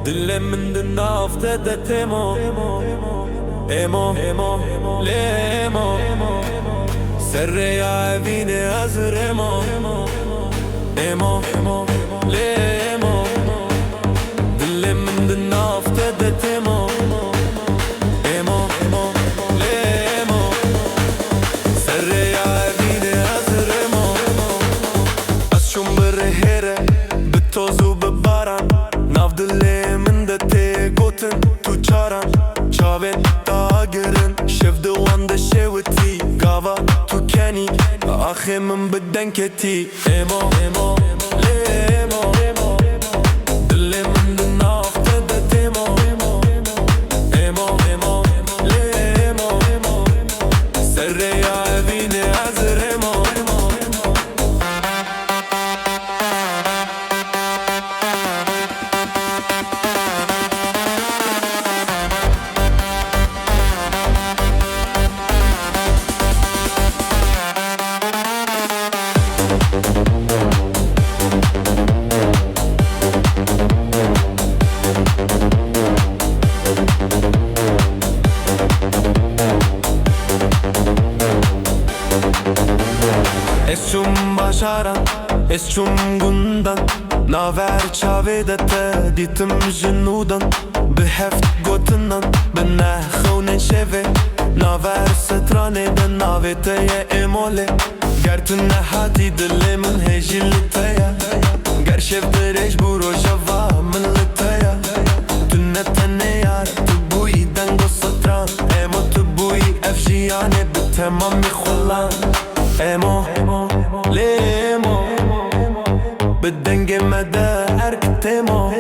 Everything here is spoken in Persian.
دلم من دن افتاده تیمو لیمو سر یعوین از ریمو لیمو دلم من دن افتاده تیمو لیمو سر یعوین از ریمو از شون بره هره بتوزو ببارن ناف دلی من ده تی گوتن تو چارن چاوین داگرن شف دوان ده شوتی گاوا تو کنی آخی من بدن کتی لیمو دلی من ده نافته ده تیمو لیمو سر یعوین از ریمو اسچوم باشارن اسچوم گوندن ناور چاویدته دیتم جنودن به هفت گوتنن به نخونن شوه ناور سترانه ده ناویته یه ایموله گرتن نهاتی دلی من هجی لطیه گر شف درش برو جوا من لطیه تنه تنه یار تو بوی دنگو ستران ایمو تو بوی افجیانه به تمام میخولن لیمو بدنگ مده ارک تیمو